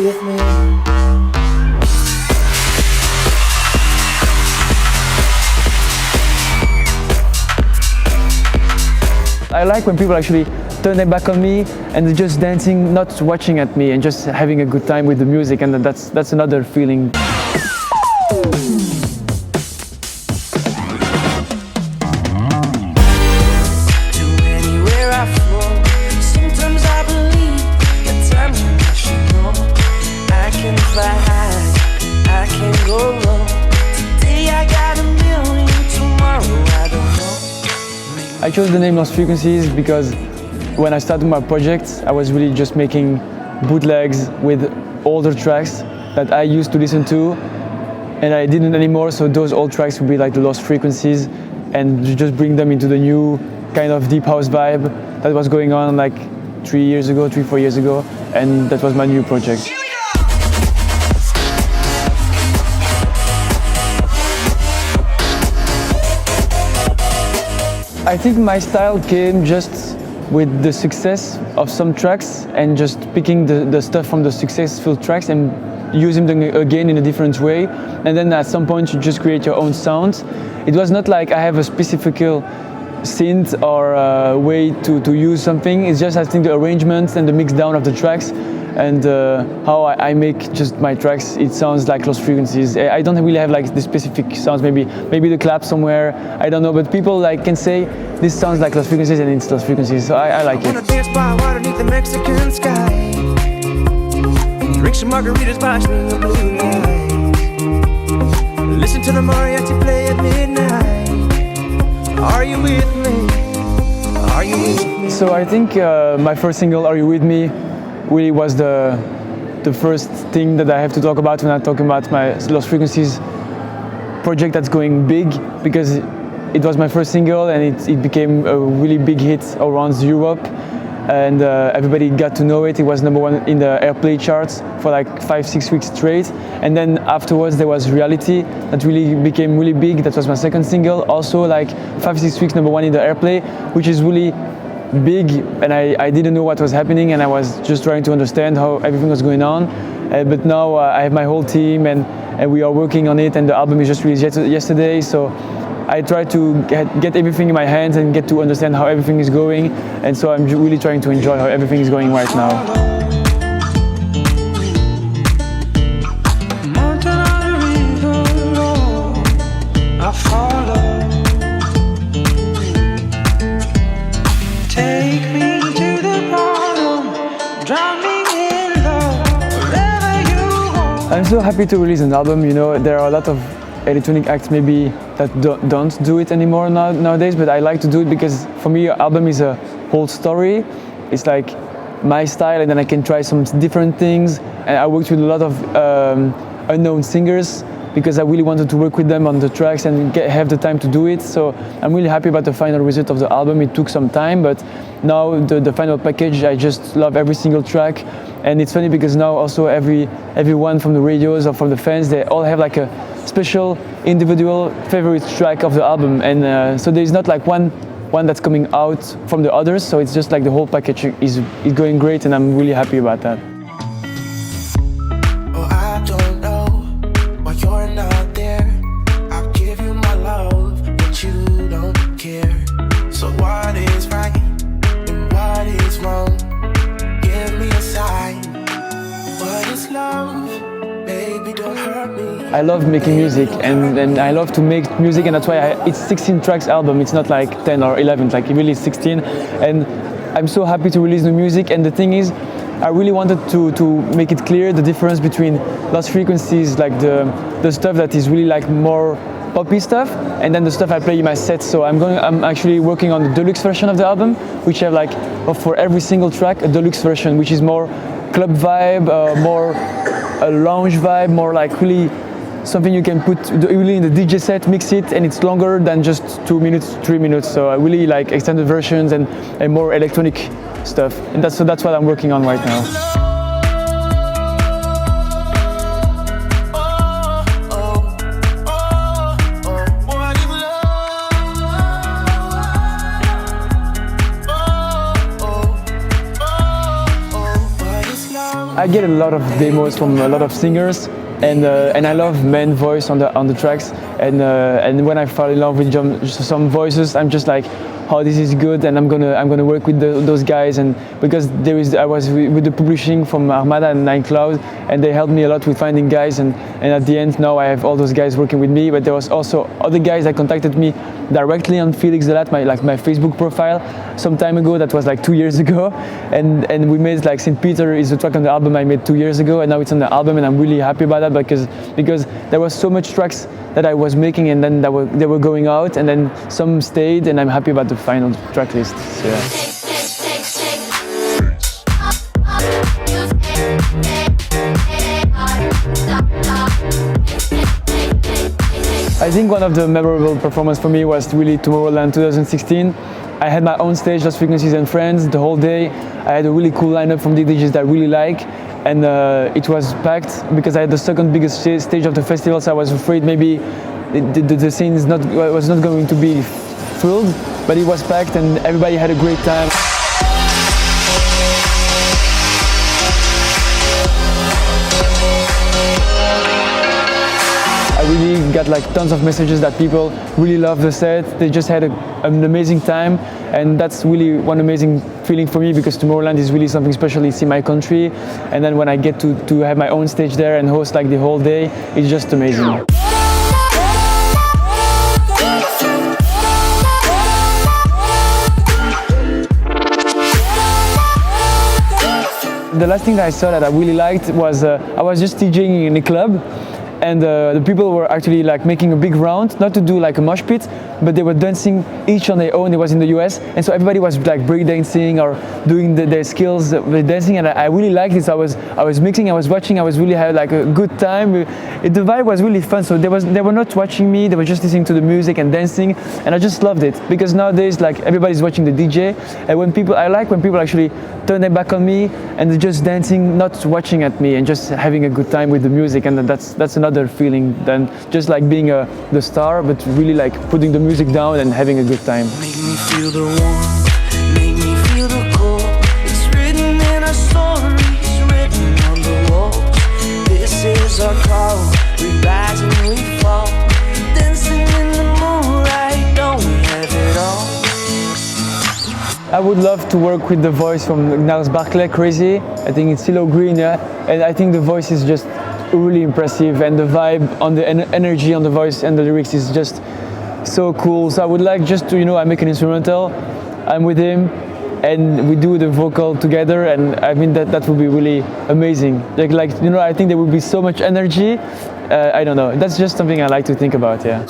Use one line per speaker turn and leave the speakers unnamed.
with me?
I like when people actually turn their back on me and they're just dancing, not watching at me, and just having a good time with the music, and that's another feeling. I chose the name Lost Frequencies because when I started my project, I was really just making bootlegs with older tracks that I used to listen to, and I didn't anymore, so those old tracks would be like the Lost Frequencies, and just bring them into the new kind of deep house vibe that was going on like 4 years ago, and that was my new project. I think my style came just with the success of some tracks and just picking the stuff from the successful tracks and using them again in a different way. And then at some point you just create your own sound. It was not like I have a specific synth or a way to use something. It's just I think the arrangements and the mix down of the tracks and how I make just my tracks. It sounds like Lost Frequencies. I don't really have like the specific sounds. Maybe the clap somewhere. I don't know. But people like can say this sounds like Lost Frequencies and it's Lost Frequencies. So I like it.
Wanna dance by water beneath the Mexican sky. Drink some margaritas by the blue lights. Listen to the mariachi play at midnight. Are you with me? Are you with me?
So I think my first single, Are You With Me, really was the first thing that I have to talk about when I'm talking about my Lost Frequencies project that's going big, because it was my first single and it became a really big hit around Europe, and everybody got to know it. It was #1 in the airplay charts for like 5-6 weeks straight, and then afterwards there was Reality that really became really big. That was my second single, also like 5-6 weeks #1 in the airplay, which is really big, and I didn't know what was happening, and I was just trying to understand how everything was going on. But now I have my whole team and we are working on it, and the album is just released yesterday, so I try to get everything in my hands and get to understand how everything is going, and so I'm really trying to enjoy how everything is going right now. I'm so happy to release an album. You know, there are a lot of electronic acts maybe that don't do it anymore nowadays, but I like to do it because for me, an album is a whole story. It's like my style, and then I can try some different things. And I worked with a lot of unknown singers because I really wanted to work with them on the tracks and have the time to do it. So I'm really happy about the final result of the album. It took some time, but now the final package, I just love every single track. And it's funny because now also everyone from the radios or from the fans, they all have like a special individual favorite track of the album. And so there's not like one that's coming out from the others. So it's just like the whole package is going great, and I'm really happy about that. I love making music, and I love to make music, and that's why it's 16 tracks album. It's not like 10 or 11, like really 16. And I'm so happy to release new music. And the thing is, I really wanted to make it clear the difference between Lost Frequencies, like the stuff that is really like more poppy stuff, and then the stuff I play in my set. So I'm actually working on the deluxe version of the album, which have like for every single track a deluxe version, which is more club vibe, more a lounge vibe, more like really something you can put really in the DJ set, mix it, and it's longer than just 2 minutes, 3 minutes. So I really like extended versions and more electronic stuff. And that's what I'm working on right now. I get a lot of demos from a lot of singers, and I love men voice on the tracks, and when I fall in love with some voices, I'm just like, oh, this is good, and I'm gonna work with those guys, and because I was with the publishing from Armada and Nine Cloud, and they helped me a lot with finding guys, and at the end now I have all those guys working with me. But there was also other guys that contacted me directly on Felix De Laet, my Facebook profile, some time ago. That was like 2 years ago, and we made like St. Peter is a track on the album I made 2 years ago, and now it's on the album, and I'm really happy about that because there was so much tracks that I was making, and then they were going out, and then some stayed, and I'm happy about the final track list. So, yeah. I think one of the memorable performances for me was really Tomorrowland 2016. I had my own stage, Lost Frequencies and Friends, the whole day. I had a really cool lineup from the DJs that I really like, and it was packed because I had the second biggest stage of the festival, so I was afraid maybe the scene was not going to be filled, but it was packed and everybody had a great time. I really got like tons of messages that people really love the set. They just had an amazing time, and that's really one amazing feeling for me, because Tomorrowland is really something special. It's in my country, and then when I get to have my own stage there and host like the whole day, it's just amazing. The last thing that I saw that I really liked was I was just DJing in a club, and the people were actually like making a big round, not to do like a mosh pit, but they were dancing each on their own. It was in the US, and so everybody was like breakdancing or doing their skills with dancing, and I really liked it. So I was mixing, I was watching, I was really had like a good time. The vibe was really fun. So they were not watching me, they were just listening to the music and dancing, and I just loved it, because nowadays like everybody's watching the DJ, and I like when people actually turn their back on me and they're just dancing, not watching at me, and just having a good time with the music. And that's another feeling than just like being the star, but really like putting the music down and having a good time.
Make me feel the warmth, make me feel the cold. It's written in our stories, written on the walls. This is our call, we rise and we fall. Dancing in the moonlight, don't we have it all?
I would love to work with the voice from Niles Barclay, Crazy. I think it's CeeLo Green, yeah. And I think the voice is just really impressive, and the vibe on the energy on the voice and the lyrics is just so cool. So I would like just to, I make an instrumental, I'm with him, and we do the vocal together, and I mean that would be really amazing. Like I think there would be so much energy. I don't know. That's just something I like to think about, yeah.